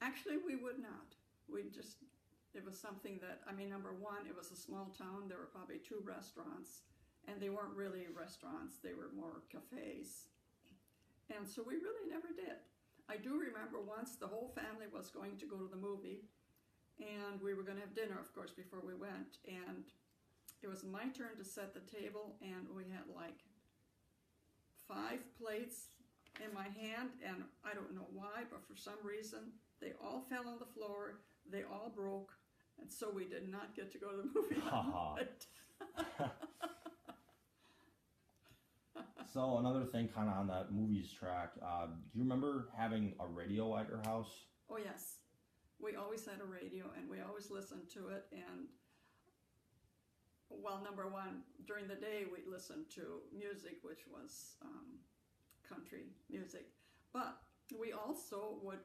Actually, we would not. It was something that, I mean, number one, it was a small town. There were probably 2 restaurants, and they weren't really restaurants. They were more cafes. And so we really never did. I do remember once the whole family was going to go to the movie, and we were going to have dinner, of course, before we went. And it was my turn to set the table, and we had like 5 plates in my hand, and I don't know why, but for some reason, they all fell on the floor, they all broke, and so we did not get to go to the movie that night. So another thing kind of on that movies track, do you remember having a radio at your house? Oh yes, we always had a radio, and we always listened to it, and well, number one, during the day we listened to music, which was country music, but we also would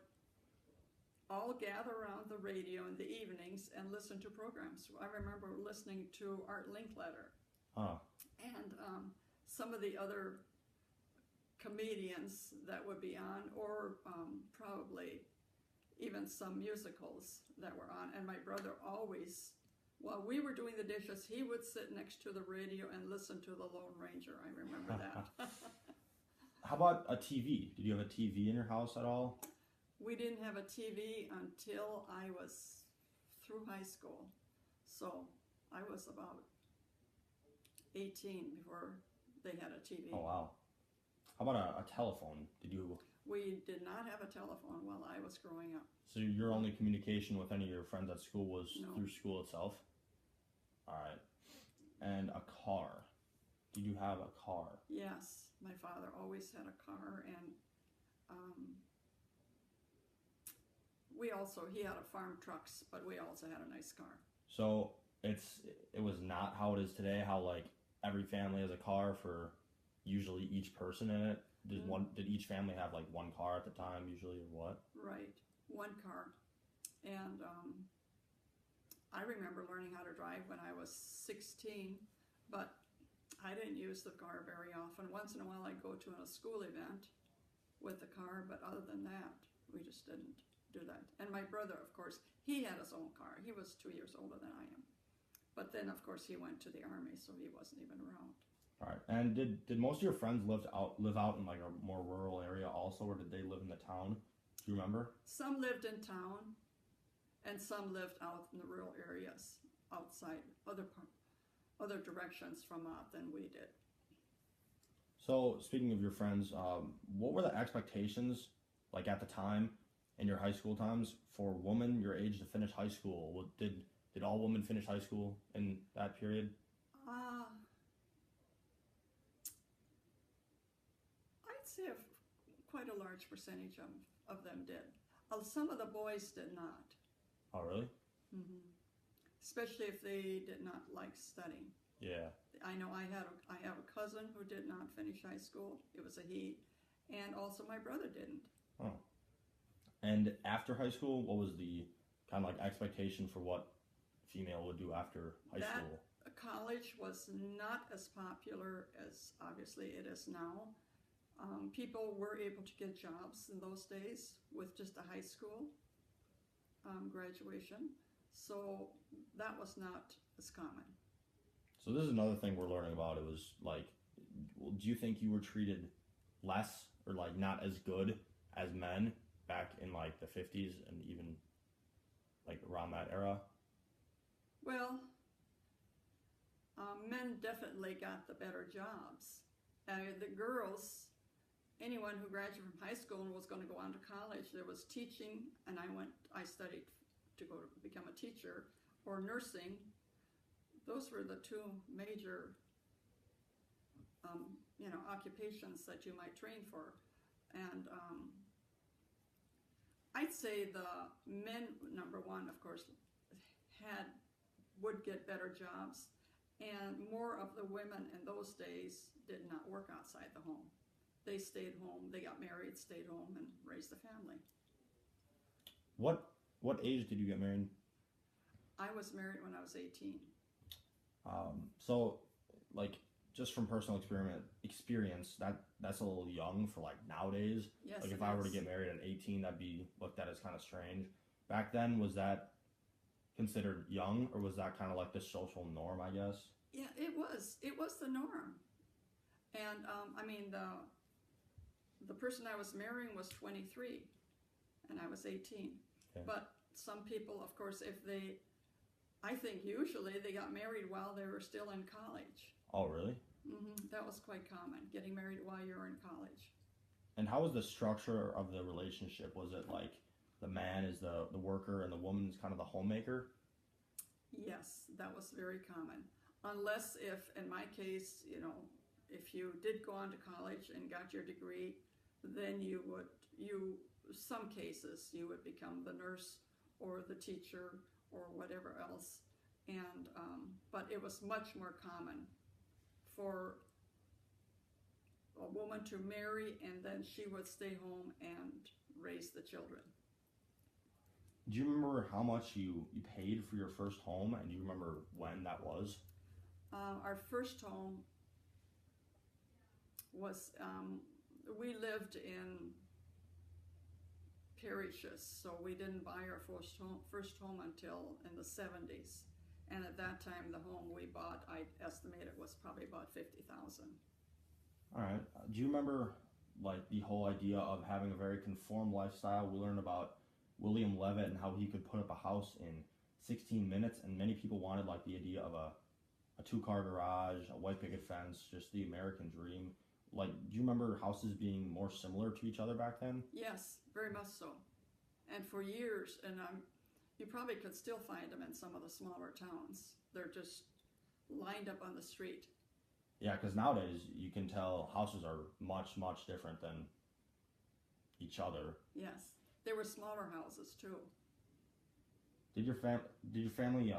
all gather around the radio in the evenings and listen to programs. I remember listening to Art Linkletter, and some of the other comedians that would be on, or probably even some musicals that were on. And my brother always, while we were doing the dishes, he would sit next to the radio and listen to the Lone Ranger. I remember that. How about a TV? Did you have a TV in your house at all? We didn't have a TV until I was through high school. So I was about 18 before they had a TV. Oh, wow. How about a telephone? We did not have a telephone while I was growing up. So your only communication with any of your friends at school was through school itself? All right. And a car. Did you have a car? Yes. My father always had a car, and he had a farm trucks, but we also had a nice car. So it was not how it is today, how like every family has a car for usually each person in it. Did each family have like one car at the time usually, or what? Right, one car. And I remember learning how to drive when I was 16, but I didn't use the car very often. Once in a while I'd go to a school event with the car, but other than that, we just didn't do that. And my brother, of course, he had his own car. He was 2 years older than I am. But then, of course, he went to the Army, so he wasn't even around. All right. And did most of your friends live out in like a more rural area also, or did they live in the town? Do you remember? Some lived in town, and some lived out in the rural areas, outside other directions from than we did. So, speaking of your friends, what were the expectations like at the time in your high school times for women your age to finish high school? Did all women finish high school in that period? I'd say quite a large percentage of them did. Some of the boys did not. Oh, really? Mm-hmm. Especially if they did not like studying. Yeah. I know I have a cousin who did not finish high school. It was a he. And also my brother didn't. Oh. And after high school, what was the kind of like expectation for what female would do after high school? College was not as popular as obviously it is now. People were able to get jobs in those days with just a high school graduation. So that was not as common. So this is another thing we're learning about. It was like, do you think you were treated less or like not as good as men back in like the 50s and even like around that era? Well, men definitely got the better jobs. The girls, anyone who graduated from high school and was going to go on to college, there was teaching, and I studied to go to become a teacher, or nursing. Those were the 2 major, occupations that you might train for. And I'd say the men, number one, of course, would get better jobs, and more of the women in those days did not work outside the home. They stayed home, they got married, stayed home, and raised a family. What age did you get married? I was married when I was 18. So, like, just from personal experience, that's a little young for like nowadays. Yes, Like if it I were to is. get married at 18, that'd be looked at as kind of strange. Back then, was that considered young, or was that kind of like the social norm, I guess? Yeah, it was. It was the norm. And I mean, the person I was marrying was 23, and I was 18. Okay. But some people, of course, if they, I think usually they got married while they were still in college. Oh, really? That was quite common, getting married while you were in college. And how was the structure of the relationship? Was it like the man is the worker and the woman's kind of the homemaker? Yes, that was very common. Unless if, in my case, if you did go on to college and got your degree, then some cases, you would become the nurse or the teacher or whatever else. And, but it was much more common for a woman to marry and then she would stay home and raise the children. Do you remember how much you paid for your first home, and do you remember when that was? Our first home was, we lived in parishes, so we didn't buy our first home until in the 70s. And at that time, the home we bought, I estimate it was probably about 50,000. All right. Do you remember like the whole idea of having a very conformed lifestyle? We learned about William Levitt and how he could put up a house in 16 minutes, and many people wanted like the idea of a two-car garage, a white picket fence, just the American dream. Like, do you remember houses being more similar to each other back then? Yes, very much so. And for years, and you probably could still find them in some of the smaller towns. They're just lined up on the street. Yeah, because nowadays you can tell houses are much, much different than each other. Yes, there were smaller houses too. Did your family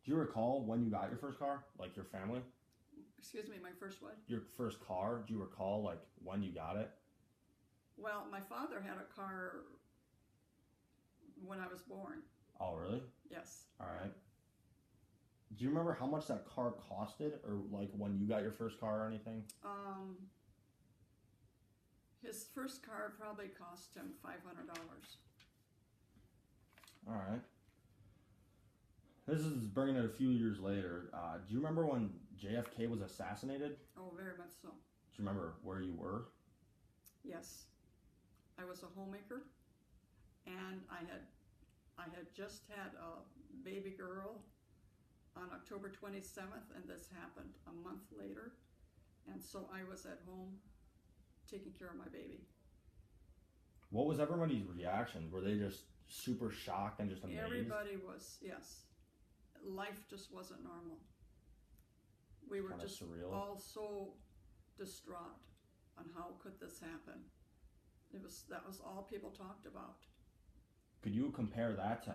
do you recall when you got your first car? Like your family? Excuse me, my first what? Your first car, do you recall like when you got it? Well, my father had a car when I was born. Oh, really? Yes. All right. Do you remember how much that car costed, or like when you got your first car or anything? His first car probably cost him $500. All right. This is bringing it a few years later. Do you remember when JFK was assassinated? Oh, very much so. Do you remember where you were? Yes. I was a homemaker, and I had just had a baby girl on October 27th, and this happened a month later. And so I was at home taking care of my baby. What was everybody's reaction? Were they just super shocked and just amazed? Everybody was, yes. Life just wasn't normal. We were just surreal. all so distraught on how could this happen. That was all people talked about. Could you compare that to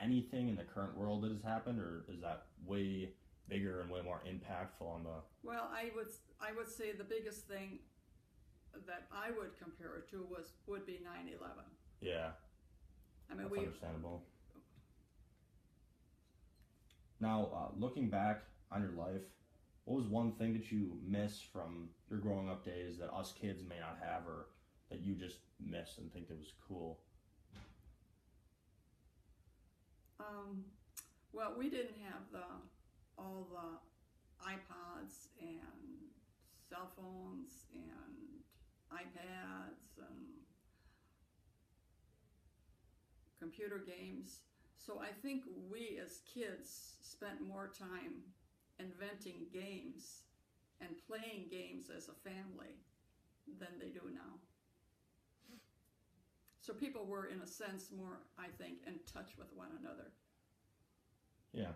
anything in the current world that has happened, or is that way bigger and way more impactful on the? Well, I would say the biggest thing that I would compare it to would be 9/11. Yeah. I mean, That's understandable. Now, looking back on your life, what was one thing that you miss from your growing up days that us kids may not have, or that you just miss and think that was cool? Well, we didn't have all the iPods and cell phones and iPads and computer games. So I think we as kids spent more time inventing games and playing games as a family than they do now. So people were, in a sense, more, I think, in touch with one another. Yeah.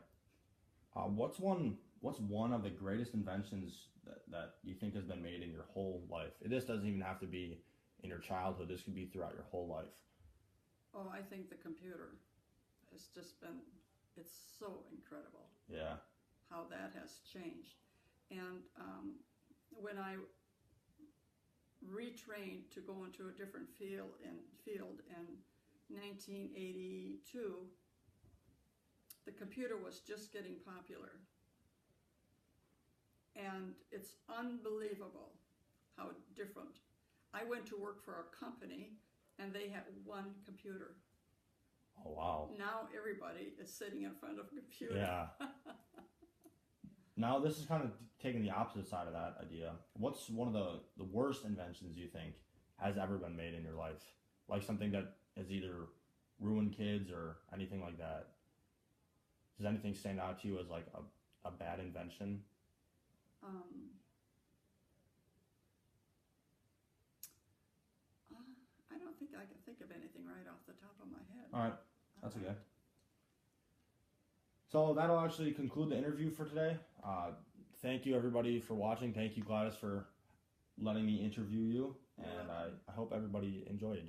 What's one of the greatest inventions that you think has been made in your whole life? This doesn't even have to be in your childhood. This could be throughout your whole life. Oh, I think the computer has just been, it's so incredible. Yeah. How that has changed. And when I retrained to go into a different field in 1982, the computer was just getting popular. and it's unbelievable how different. I went to work for a company, and they had one computer. Oh, wow. Now everybody is sitting in front of a computer. Yeah. Now this is kind of taking the opposite side of that idea. What's one of the worst inventions you think has ever been made in your life? Like something that has either ruined kids or anything like that. Does anything stand out to you as like a bad invention? I don't think I can think of anything right off the top of my head. All right, that's okay. So that'll actually conclude the interview for today. Thank you everybody for watching. Thank you, Gladys, for letting me interview you, and I hope everybody enjoyed.